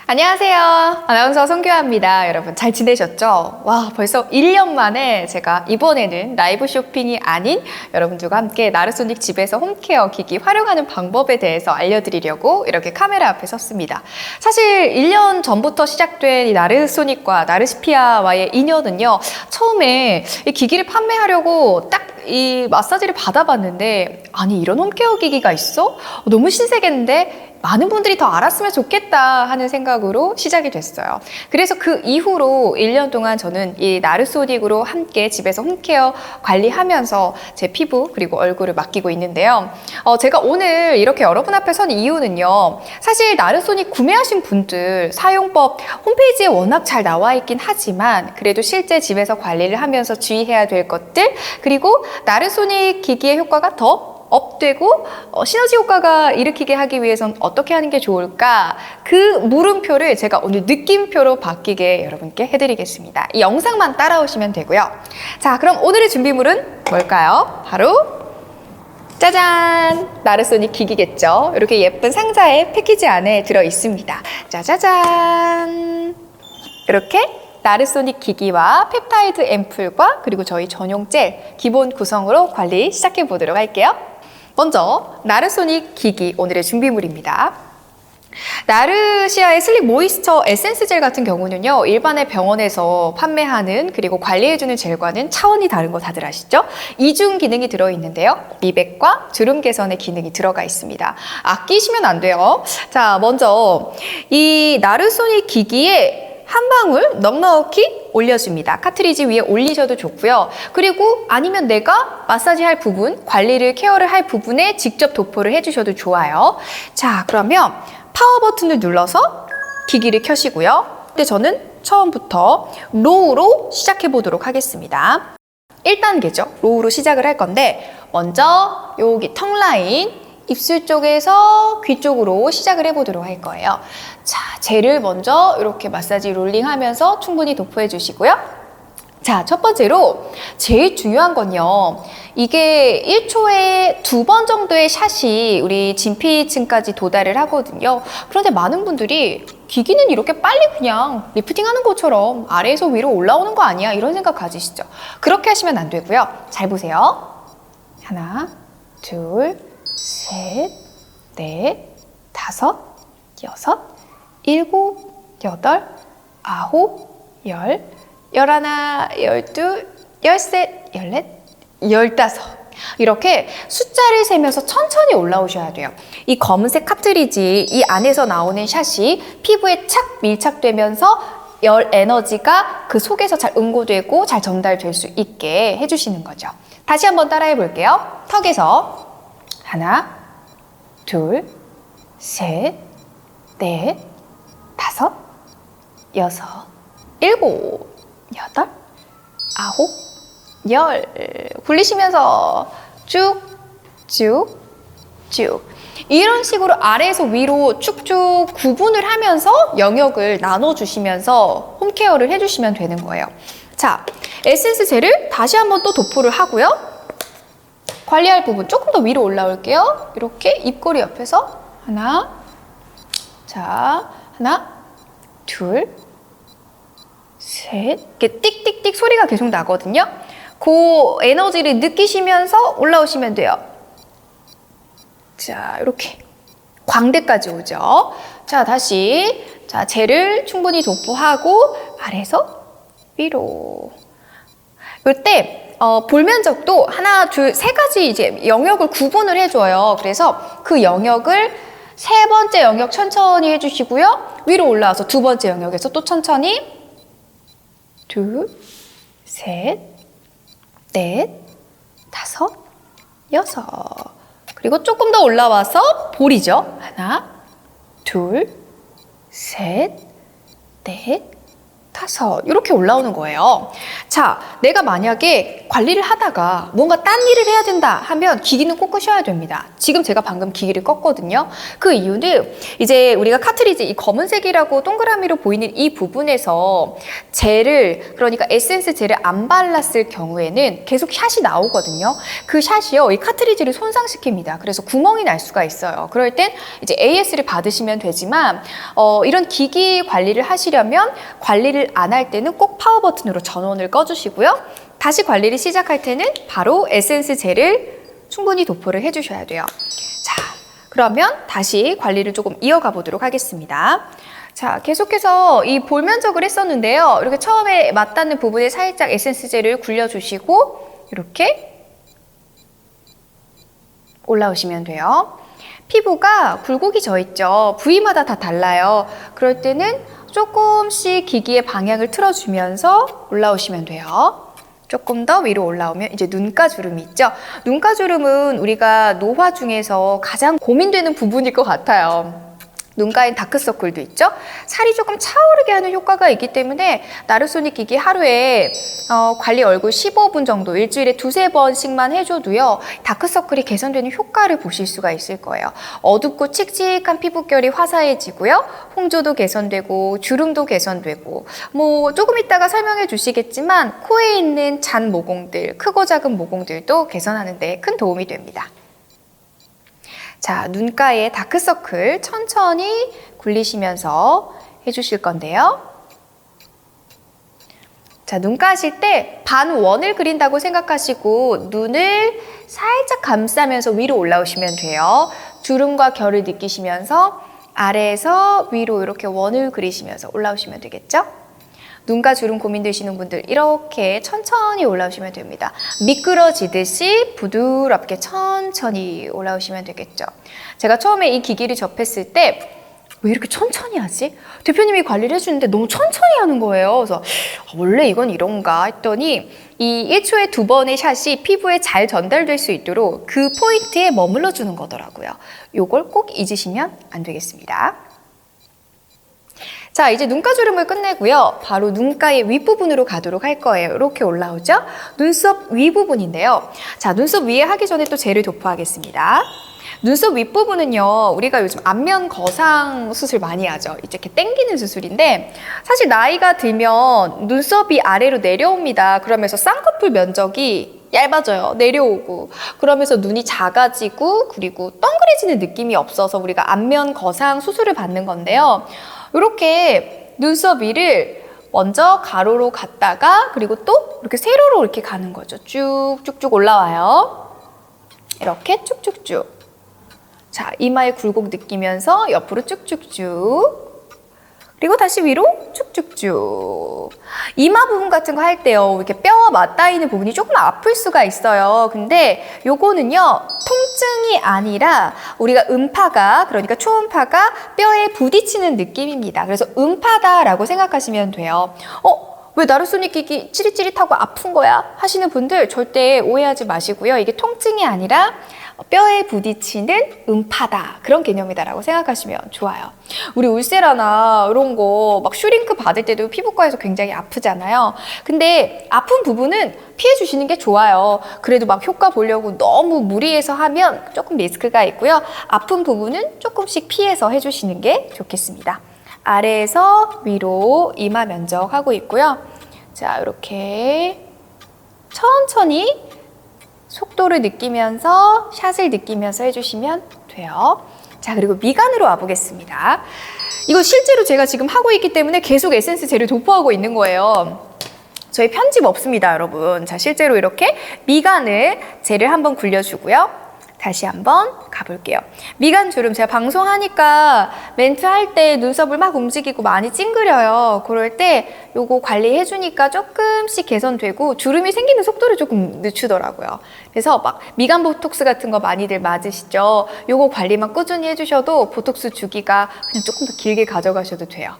안녕하세요. 아나운서 송교아입니다. 여러분 잘 지내셨죠? 와, 벌써 1년 만에 제가 이번에는 라이브 쇼핑이 아닌 여러분들과 함께 나르소닉 집에서 홈케어 기기 활용하는 방법에 대해서 알려드리려고 이렇게 카메라 앞에 섰습니다. 사실 1년 전부터 시작된 이 나르소닉과 나르시피아와의 인연은요, 처음에 이 기기를 판매하려고 딱 이 마사지를 받아봤는데, 아니 이런 홈케어 기기가 있어? 너무 신세계인데 많은 분들이 더 알았으면 좋겠다 하는 생각으로 시작이 됐어요. 그래서 그 이후로 1년 동안 저는 이 나르소닉으로 함께 집에서 홈케어 관리하면서 제 피부 그리고 얼굴을 맡기고 있는데요. 제가 오늘 이렇게 여러분 앞에 선 이유는요. 사실 나르소닉 구매하신 분들 사용법 홈페이지에 워낙 잘 나와 있긴 하지만 그래도 실제 집에서 관리를 하면서 주의해야 될 것들, 그리고 나르소닉 기기의 효과가 더 업되고 시너지 효과가 일으키게 하기 위해선 어떻게 하는 게 좋을까? 그 물음표를 제가 오늘 느낌표로 바뀌게 여러분께 해드리겠습니다. 이 영상만 따라오시면 되고요. 자, 그럼 오늘의 준비물은 뭘까요? 바로 짜잔! 나르소닉 기기겠죠? 이렇게 예쁜 상자에 패키지 안에 들어 있습니다. 짜자잔! 이렇게 나르소닉 기기와 펩타이드 앰플과 그리고 저희 전용 젤 기본 구성으로 관리 시작해 보도록 할게요. 먼저 나르소닉 기기 오늘의 준비물입니다. 나르시아의 슬립 모이스처 에센스 젤 같은 경우는요, 일반의 병원에서 판매하는 그리고 관리해주는 젤과는 차원이 다른 거 다들 아시죠? 이중 기능이 들어있는데요, 미백과 주름 개선의 기능이 들어가 있습니다. 아끼시면 안 돼요. 자, 먼저 이 나르소닉 기기에 한 방울 넉넉히 올려줍니다. 카트리지 위에 올리셔도 좋고요. 그리고 아니면 내가 마사지 할 부분, 관리를, 케어를 할 부분에 직접 도포를 해주셔도 좋아요. 자, 그러면 파워 버튼을 눌러서 기기를 켜시고요. 근데 저는 처음부터 로우로 시작해 보도록 하겠습니다. 1단계죠. 로우로 시작을 할 건데, 먼저 여기 턱 라인, 입술 쪽에서 귀 쪽으로 시작을 해보도록 할 거예요. 자, 젤을 먼저 이렇게 마사지 롤링하면서 충분히 도포해 주시고요. 자, 첫 번째로 제일 중요한 건요, 이게 1초에 2번 정도의 샷이 우리 진피층까지 도달을 하거든요. 그런데 많은 분들이 기기는 이렇게 빨리 그냥 리프팅하는 것처럼 아래에서 위로 올라오는 거 아니야? 이런 생각 가지시죠? 그렇게 하시면 안 되고요. 잘 보세요. 하나, 둘, 셋, 넷, 다섯, 여섯, 일곱, 여덟, 아홉, 열, 열하나, 열둘, 열셋, 열넷, 열다섯. 이렇게 숫자를 세면서 천천히 올라오셔야 돼요. 이 검은색 카트리지, 이 안에서 나오는 샷이 피부에 착 밀착되면서 열 에너지가 그 속에서 잘 응고되고 잘 전달될 수 있게 해주시는 거죠. 다시 한번 따라해 볼게요. 턱에서 하나, 둘, 셋, 넷, 다섯, 여섯, 일곱, 여덟, 아홉, 열. 굴리시면서 쭉, 쭉, 쭉. 이런 식으로 아래에서 위로 쭉쭉 구분을 하면서 영역을 나눠주시면서 홈케어를 해주시면 되는 거예요. 자, 에센스 젤을 다시 한번 또 도포를 하고요. 관리할 부분 조금 더 위로 올라올게요. 이렇게 입꼬리 옆에서 하나, 자, 하나, 둘, 셋. 이렇게 띡띡띡 소리가 계속 나거든요. 그 에너지를 느끼시면서 올라오시면 돼요. 자, 이렇게 광대까지 오죠. 자, 다시 자, 젤을 충분히 도포하고 아래에서 위로. 이때 볼 면적도 하나, 둘, 세 가지 이제 영역을 구분을 해줘요. 그래서 그 영역을 세 번째 영역 천천히 해주시고요. 위로 올라와서 두 번째 영역에서 또 천천히 둘, 셋, 넷, 다섯, 여섯. 그리고 조금 더 올라와서 볼이죠. 하나, 둘, 셋, 넷, 5 이렇게 올라오는 거예요. 자, 내가 만약에 관리를 하다가 뭔가 딴 일을 해야 된다 하면 기기는 꼭 끄셔야 됩니다. 지금 제가 방금 기기를 껐거든요. 그 이유는 이제 우리가 카트리지 이 검은색이라고 동그라미로 보이는 이 부분에서 젤을, 그러니까 에센스 젤을 안 발랐을 경우에는 계속 샷이 나오거든요. 그 샷이요, 이 카트리지를 손상시킵니다. 그래서 구멍이 날 수가 있어요. 그럴 땐 이제 AS를 받으시면 되지만 이런 기기 관리를 하시려면 관리를 안 할 때는 꼭 파워 버튼으로 전원을 꺼주시고요. 다시 관리를 시작할 때는 바로 에센스 젤을 충분히 도포를 해주셔야 돼요. 자, 그러면 다시 관리를 조금 이어가 보도록 하겠습니다. 자, 계속해서 이 볼 면적을 했었는데요. 이렇게 처음에 맞닿는 부분에 살짝 에센스 젤을 굴려주시고 이렇게 올라오시면 돼요. 피부가 굴곡이 져 있죠. 부위마다 다 달라요. 그럴 때는 조금씩 기기의 방향을 틀어주면서 올라오시면 돼요. 조금 더 위로 올라오면 이제 눈가주름이 있죠. 눈가주름은 우리가 노화 중에서 가장 고민되는 부분일 것 같아요. 눈가엔 다크서클도 있죠. 살이 조금 차오르게 하는 효과가 있기 때문에 나루소닉 기기 하루에 관리 얼굴 15분 정도 일주일에 2-3번씩만 해줘도요. 다크서클이 개선되는 효과를 보실 수가 있을 거예요. 어둡고 칙칙한 피부결이 화사해지고요. 홍조도 개선되고 주름도 개선되고 뭐 조금 이따가 설명해 주시겠지만 코에 있는 잔 모공들, 크고 작은 모공들도 개선하는 데 큰 도움이 됩니다. 자, 눈가에 다크서클 천천히 굴리시면서 해주실 건데요. 자, 눈가 하실 때 반원을 그린다고 생각하시고 눈을 살짝 감싸면서 위로 올라오시면 돼요. 주름과 결을 느끼시면서 아래에서 위로 이렇게 원을 그리시면서 올라오시면 되겠죠? 눈가 주름 고민되시는 분들 이렇게 천천히 올라오시면 됩니다. 미끄러지듯이 부드럽게 천천히 올라오시면 되겠죠. 제가 처음에 이 기기를 접했을 때 왜 이렇게 천천히 하지? 대표님이 관리를 해주는데 너무 천천히 하는 거예요. 그래서 원래 이건 이런가 했더니 이 1초에 2번의 샷이 피부에 잘 전달될 수 있도록 그 포인트에 머물러 주는 거더라고요. 요걸 꼭 잊으시면 안 되겠습니다. 자, 이제 눈가주름을 끝내고요. 바로 눈가의 윗부분으로 가도록 할 거예요. 이렇게 올라오죠? 눈썹 윗부분인데요. 자, 눈썹 위에 하기 전에 또 젤을 도포하겠습니다. 눈썹 윗부분은요, 우리가 요즘 안면 거상 수술 많이 하죠. 이렇게 당기는 수술인데 사실 나이가 들면 눈썹이 아래로 내려옵니다. 그러면서 쌍꺼풀 면적이 얇아져요. 내려오고. 그러면서 눈이 작아지고 그리고 동그래지는 느낌이 없어서 우리가 안면 거상 수술을 받는 건데요. 이렇게 눈썹 위를 먼저 가로로 갔다가 그리고 또 이렇게 세로로 이렇게 가는 거죠. 쭉쭉쭉 올라와요. 이렇게 쭉쭉쭉. 자, 이마의 굴곡 느끼면서 옆으로 쭉쭉쭉. 그리고 다시 위로 쭉쭉쭉. 이마 부분 같은 거 할 때요, 이렇게 뼈와 맞닿아 있는 부분이 조금 아플 수가 있어요. 근데 요거는요, 통증이 아니라 우리가 음파가, 그러니까 초음파가 뼈에 부딪히는 느낌입니다. 그래서 음파다라고 생각하시면 돼요. 왜 나루소닉 기기 찌릿찌릿하고 아픈 거야? 하시는 분들 절대 오해하지 마시고요. 이게 통증이 아니라 뼈에 부딪히는 음파다, 그런 개념이다라고 생각하시면 좋아요. 우리 울세라나 이런 거 막 슈링크 받을 때도 피부과에서 굉장히 아프잖아요. 근데 아픈 부분은 피해 주시는 게 좋아요. 그래도 막 효과 보려고 너무 무리해서 하면 조금 리스크가 있고요. 아픈 부분은 조금씩 피해서 해주시는 게 좋겠습니다. 아래에서 위로 이마 면적하고 있고요. 자, 이렇게 천천히 속도를 느끼면서 샷을 느끼면서 해주시면 돼요. 자, 그리고 미간으로 와보겠습니다. 이거 실제로 제가 지금 하고 있기 때문에 계속 에센스 젤을 도포하고 있는 거예요. 저희 편집 없습니다, 여러분. 자, 실제로 이렇게 미간을 젤을 한번 굴려주고요. 다시 한번 가볼게요. 미간 주름, 제가 방송하니까 멘트 할 때 눈썹을 막 움직이고 많이 찡그려요. 그럴 때 요거 관리해주니까 조금씩 개선되고 주름이 생기는 속도를 조금 늦추더라고요. 그래서 막 미간 보톡스 같은 거 많이들 맞으시죠? 요거 관리만 꾸준히 해주셔도 보톡스 주기가 그냥 조금 더 길게 가져가셔도 돼요.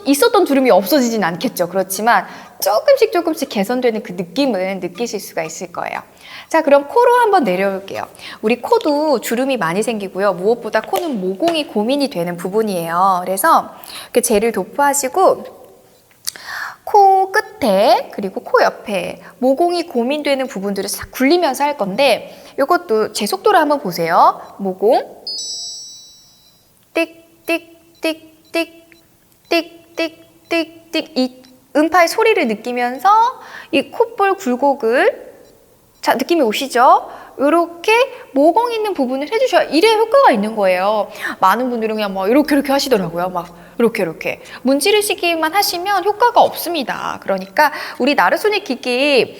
있었던 주름이 없어지진 않겠죠. 그렇지만 조금씩 개선되는 그 느낌은 느끼실 수가 있을 거예요. 자, 그럼 코로 한번 내려올게요. 우리 코도 주름이 많이 생기고요. 무엇보다 코는 모공이 고민이 되는 부분이에요. 그래서 이렇게 젤을 도포하시고 코 끝에 그리고 코 옆에 모공이 고민되는 부분들을 싹 굴리면서 할 건데 이것도 제 속도로 한번 보세요. 모공 띡띡띡띡띡띡띡 이 음파의 소리를 느끼면서 이 콧볼 굴곡을 자 느낌이 오시죠? 이렇게 모공 있는 부분을 해주셔야 이래 효과가 있는 거예요. 많은 분들은 그냥 막 이렇게 하시더라고요. 막 이렇게 문지르시기만 하시면 효과가 없습니다. 그러니까 우리 나루소닉 기기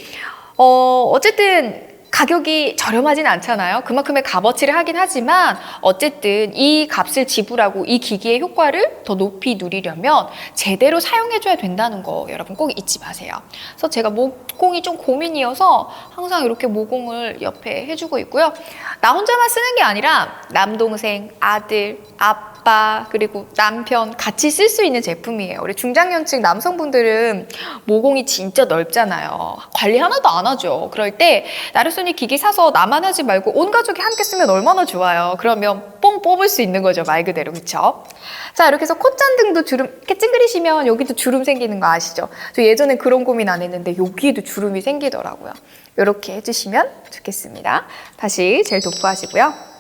어쨌든 가격이 저렴하진 않잖아요. 그만큼의 값어치를 하긴 하지만 어쨌든 이 값을 지불하고 이 기기의 효과를 더 높이 누리려면 제대로 사용해줘야 된다는 거 여러분 꼭 잊지 마세요. 그래서 제가 모공이 좀 고민이어서 항상 이렇게 모공을 옆에 해주고 있고요. 나 혼자만 쓰는 게 아니라 남동생, 아들, 아빠 그리고 남편 같이 쓸 수 있는 제품이에요. 우리 중장년층 남성분들은 모공이 진짜 넓잖아요. 관리 하나도 안 하죠. 그럴 때 나루소닉 기기 사서 나만 하지 말고 온 가족이 함께 쓰면 얼마나 좋아요. 그러면 뽕 뽑을 수 있는 거죠. 말 그대로. 그쵸? 자, 이렇게 해서 콧잔등도 주름 이렇게 찡그리시면 여기도 주름 생기는 거 아시죠? 저 예전에 그런 고민 안 했는데 여기에도 주름이 생기더라고요. 이렇게 해주시면 좋겠습니다. 다시 젤 도포하시고요.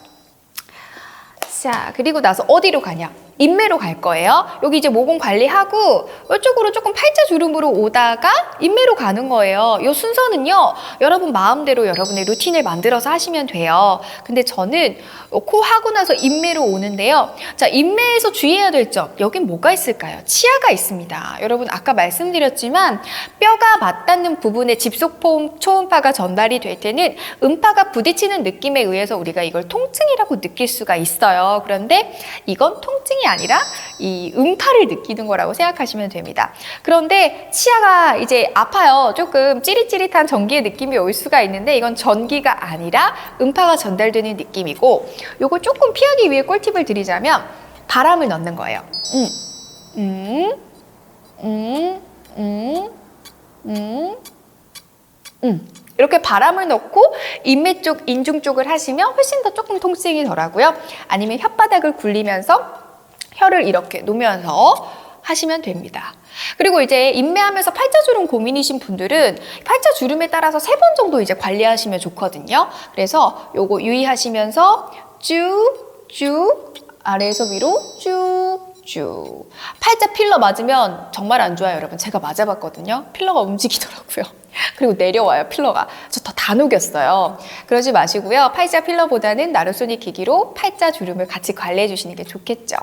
자, 그리고 나서 어디로 가냐? 인매로 갈 거예요. 여기 이제 모공 관리하고 이쪽으로 조금 팔자주름으로 오다가 인매로 가는 거예요. 이 순서는요, 여러분 마음대로 여러분의 루틴을 만들어서 하시면 돼요. 근데 저는 코 하고 나서 인매로 오는데요. 자, 인매에서 주의해야 될 점, 여긴 뭐가 있을까요? 치아가 있습니다. 여러분 아까 말씀드렸지만 뼈가 맞닿는 부분에 집속포 초음파가 전달이 될 때는 음파가 부딪히는 느낌에 의해서 우리가 이걸 통증이라고 느낄 수가 있어요. 그런데 이건 통증이 아니라 이 음파를 느끼는 거라고 생각하시면 됩니다. 그런데 치아가 이제 아파요. 조금 찌릿찌릿한 전기의 느낌이 올 수가 있는데 이건 전기가 아니라 음파가 전달되는 느낌이고 요거 조금 피하기 위해 꿀팁을 드리자면 바람을 넣는 거예요. 이렇게 바람을 넣고 인매 쪽, 인중 쪽을 하시면 훨씬 더 조금 통증이 덜하고요. 아니면 혓바닥을 굴리면서 혀를 이렇게 놓으면서 하시면 됩니다. 그리고 이제 인매하면서 팔자주름 고민이신 분들은 팔자주름에 따라서 3번 정도 이제 관리하시면 좋거든요. 그래서 요거 유의하시면서 쭉 아래에서 위로 쭉 팔자 필러 맞으면 정말 안 좋아요, 여러분. 제가 맞아봤거든요. 필러가 움직이더라고요. 그리고 내려와요, 필러가. 저 다 녹였어요. 그러지 마시고요. 팔자 필러보다는 나루소닉 기기로 팔자 주름을 같이 관리해 주시는 게 좋겠죠.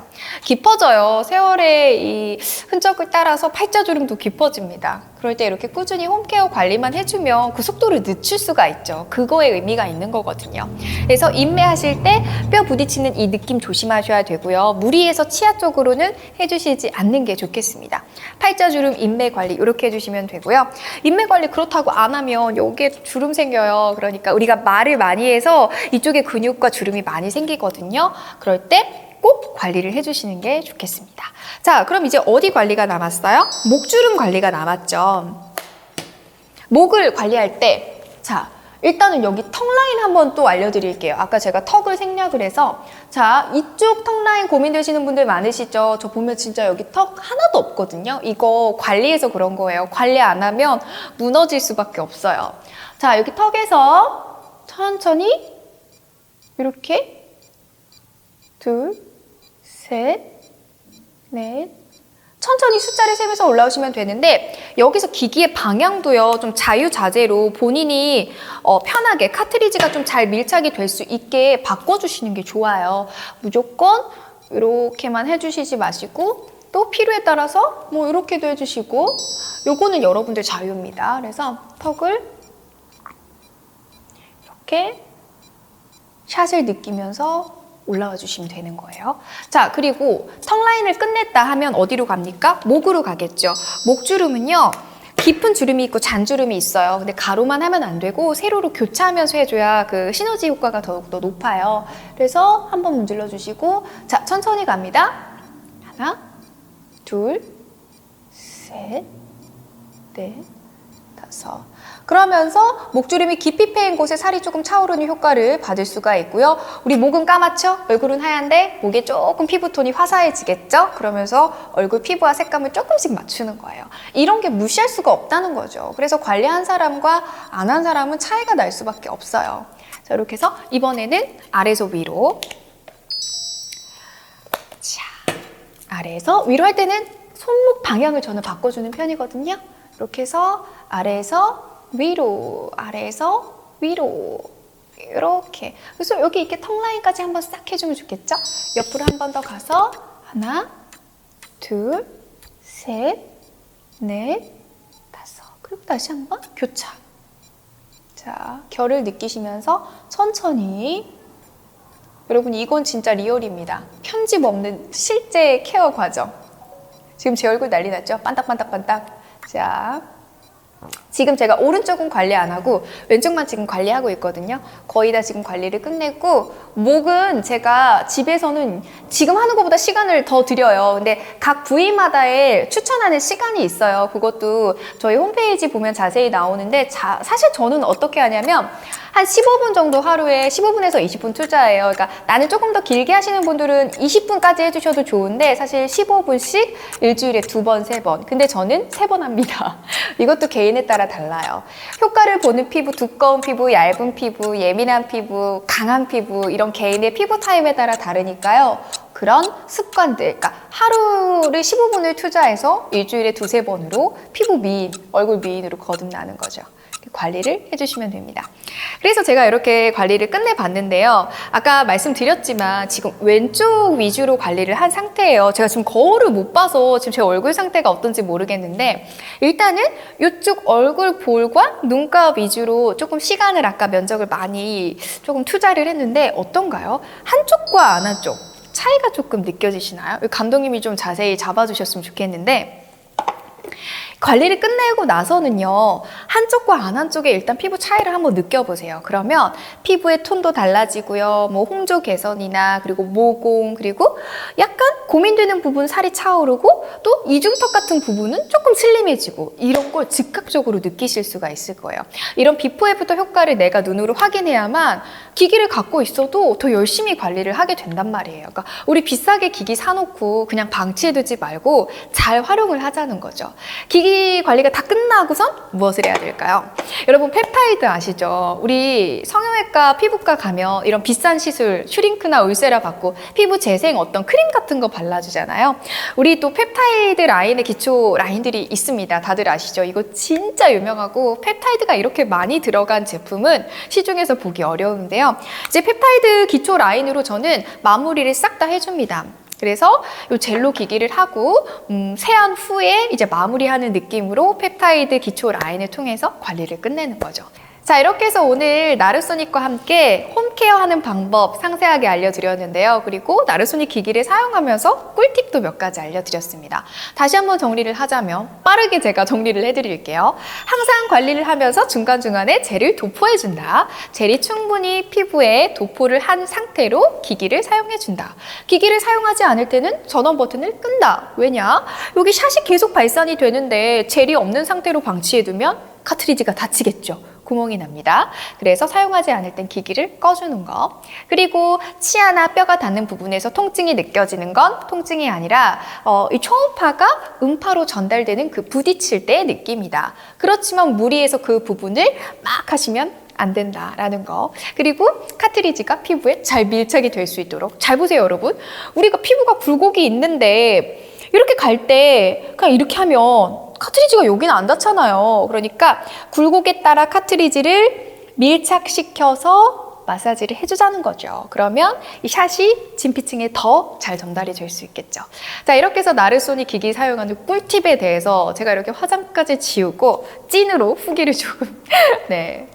깊어져요. 세월의 이 흔적을 따라서 팔자 주름도 깊어집니다. 그럴 때 이렇게 꾸준히 홈케어 관리만 해주면 그 속도를 늦출 수가 있죠. 그거에 의미가 있는 거거든요. 그래서 인매하실 때 뼈 부딪히는 이 느낌 조심하셔야 되고요. 무리해서 치아 쪽으로는 해주시지 않는 게 좋겠습니다. 팔자 주름 인매 관리 이렇게 해주시면 되고요. 인매 관리 그렇다고 안 하면 여기에 주름 생겨요. 그러니까 우리가 말을 많이 해서 이쪽에 근육과 주름이 많이 생기거든요. 그럴 때 꼭 관리를 해주시는 게 좋겠습니다. 자, 그럼 이제 어디 관리가 남았어요? 목주름 관리가 남았죠. 목을 관리할 때, 자, 일단은 여기 턱 라인 한번 또 알려드릴게요. 아까 제가 턱을 생략을 해서, 자, 이쪽 턱 라인 고민되시는 분들 많으시죠? 저 보면 진짜 여기 턱 하나도 없거든요. 이거 관리해서 그런 거예요. 관리 안 하면 무너질 수밖에 없어요. 자, 여기 턱에서 천천히 이렇게 둘, 셋, 넷, 천천히 숫자를 세면서 올라오시면 되는데 여기서 기기의 방향도요 좀 자유자재로 본인이 편하게 카트리지가 좀 잘 밀착이 될 수 있게 바꿔주시는 게 좋아요. 무조건 이렇게만 해주시지 마시고 또 필요에 따라서 뭐 이렇게도 해주시고 요거는 여러분들 자유입니다. 그래서 턱을 이렇게 샷을 느끼면서 올라와 주시면 되는 거예요. 자, 그리고 턱 라인을 끝냈다 하면 어디로 갑니까? 목으로 가겠죠. 목주름은요. 깊은 주름이 있고 잔주름이 있어요. 근데 가로만 하면 안 되고 세로로 교차하면서 해줘야 그 시너지 효과가 더욱더 높아요. 그래서 한번 문질러 주시고 자, 천천히 갑니다. 하나, 둘, 셋, 넷, 5. 그러면서 목주름이 깊이 패인 곳에 살이 조금 차오르는 효과를 받을 수가 있고요. 우리 목은 까맣죠? 얼굴은 하얀데 목에 조금 피부톤이 화사해지겠죠? 그러면서 얼굴 피부와 색감을 조금씩 맞추는 거예요. 이런 게 무시할 수가 없다는 거죠. 그래서 관리한 사람과 안 한 사람은 차이가 날 수밖에 없어요. 자, 이렇게 해서 이번에는 아래에서 위로. 자, 아래에서 위로 할 때는 손목 방향을 저는 바꿔주는 편이거든요. 이렇게 해서 아래에서 위로, 아래에서 위로, 이렇게. 그래서 여기 이렇게 턱 라인까지 한번 싹 해주면 좋겠죠? 옆으로 한 번 더 가서 하나, 둘, 셋, 넷, 5. 그리고 다시 한번 교차. 자, 결을 느끼시면서 천천히. 여러분, 이건 진짜 리얼입니다. 편집 없는 실제 케어 과정. 지금 제 얼굴 난리 났죠? 반딱반딱반딱. 자, 지금 제가 오른쪽은 관리 안 하고 왼쪽만 지금 관리하고 있거든요. 거의 다 지금 관리를 끝냈고, 목은 제가 집에서는 지금 하는 것보다 시간을 더 들여요. 근데 각 부위마다의 추천하는 시간이 있어요. 그것도 저희 홈페이지 보면 자세히 나오는데, 사실 저는 어떻게 하냐면 한 15분 정도 하루에 15분에서 20분 투자해요. 그러니까 나는 조금 더 길게 하시는 분들은 20분까지 해주셔도 좋은데, 사실 15분씩 일주일에 2번, 3번. 근데 저는 3번 합니다. 이것도 개인에 따라 달라요. 효과를 보는 피부, 두꺼운 피부, 얇은 피부, 예민한 피부, 강한 피부, 이런 개인의 피부 타입에 따라 다르니까요. 그런 습관들, 그러니까 하루를 15분을 투자해서 일주일에 2-3번으로 피부 미인, 얼굴 미인으로 거듭나는 거죠. 관리를 해주시면 됩니다. 그래서 제가 이렇게 관리를 끝내봤는데요. 아까 말씀드렸지만 지금 왼쪽 위주로 관리를 한 상태예요. 제가 지금 거울을 못 봐서 지금 제 얼굴 상태가 어떤지 모르겠는데, 일단은 이쪽 얼굴 볼과 눈가 위주로 조금 시간을, 아까 면적을 많이 조금 투자를 했는데 어떤가요? 한쪽과 안 한쪽 차이가 조금 느껴지시나요? 감독님이 좀 자세히 잡아주셨으면 좋겠는데, 관리를 끝내고 나서는요, 한쪽과 안 한쪽에 일단 피부 차이를 한번 느껴보세요. 그러면 피부의 톤도 달라지고요, 뭐 홍조 개선이나, 그리고 모공, 그리고 약간 고민되는 부분 살이 차오르고, 또 이중턱 같은 부분은 조금 슬림해지고, 이런 걸 즉각적으로 느끼실 수가 있을 거예요. 이런 비포 애프터 효과를 내가 눈으로 확인해야만 기기를 갖고 있어도 더 열심히 관리를 하게 된단 말이에요. 그러니까 우리 비싸게 기기 사놓고 그냥 방치해두지 말고 잘 활용을 하자는 거죠. 기기 관리가 다 끝나고선 무엇을 해야 될까요? 여러분, 펩타이드 아시죠? 우리 성형외과, 피부과 가면 이런 비싼 시술, 슈링크나 울세라 받고 피부 재생 어떤 크림 같은 거 발라주잖아요. 우리 또 펩타이드 라인의 기초 라인들이 있습니다. 다들 아시죠? 이거 진짜 유명하고, 펩타이드가 이렇게 많이 들어간 제품은 시중에서 보기 어려운데요. 이제 펩타이드 기초 라인으로 저는 마무리를 싹 다 해줍니다. 그래서 이 젤로 기기를 하고 세안 후에 이제 마무리하는 느낌으로 펩타이드 기초 라인을 통해서 관리를 끝내는 거죠. 자, 이렇게 해서 오늘 나루소닉과 함께 홈케어 하는 방법 상세하게 알려드렸는데요. 그리고 나루소닉 기기를 사용하면서 꿀팁도 몇 가지 알려드렸습니다. 다시 한번 정리를 하자면, 빠르게 제가 정리를 해드릴게요. 항상 관리를 하면서 중간중간에 젤을 도포해준다. 젤이 충분히 피부에 도포를 한 상태로 기기를 사용해준다. 기기를 사용하지 않을 때는 전원 버튼을 끈다. 왜냐? 여기 샷이 계속 발산이 되는데 젤이 없는 상태로 방치해두면 카트리지가 다치겠죠. 구멍이 납니다. 그래서 사용하지 않을 땐 기기를 꺼주는 거. 그리고 치아나 뼈가 닿는 부분에서 통증이 느껴지는 건 통증이 아니라 이 초음파가 음파로 전달되는 그 부딪힐 때의 느낌이다. 그렇지만 무리해서 그 부분을 막 하시면 안 된다라는 거. 그리고 카트리지가 피부에 잘 밀착이 될 수 있도록. 잘 보세요, 여러분. 우리가 피부가 굴곡이 있는데 이렇게 갈 때 그냥 이렇게 하면 카트리지가 여기는 안 닿잖아요. 그러니까 굴곡에 따라 카트리지를 밀착시켜서 마사지를 해주자는 거죠. 그러면 이 샷이 진피층에 더 잘 전달이 될 수 있겠죠. 자, 이렇게 해서 나루소닉 기기 사용하는 꿀팁에 대해서 제가 이렇게 화장까지 지우고 찐으로 후기를 조금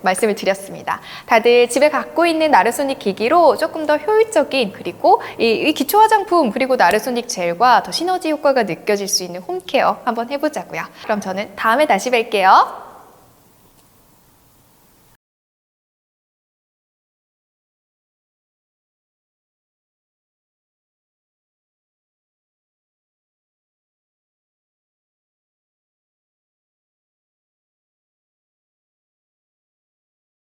말씀을 드렸습니다. 다들 집에 갖고 있는 나루소닉 기기로 조금 더 효율적인, 그리고 이 기초 화장품 그리고 나루소닉 젤과 더 시너지 효과가 느껴질 수 있는 홈케어 한번 해보자고요. 그럼 저는 다음에 다시 뵐게요.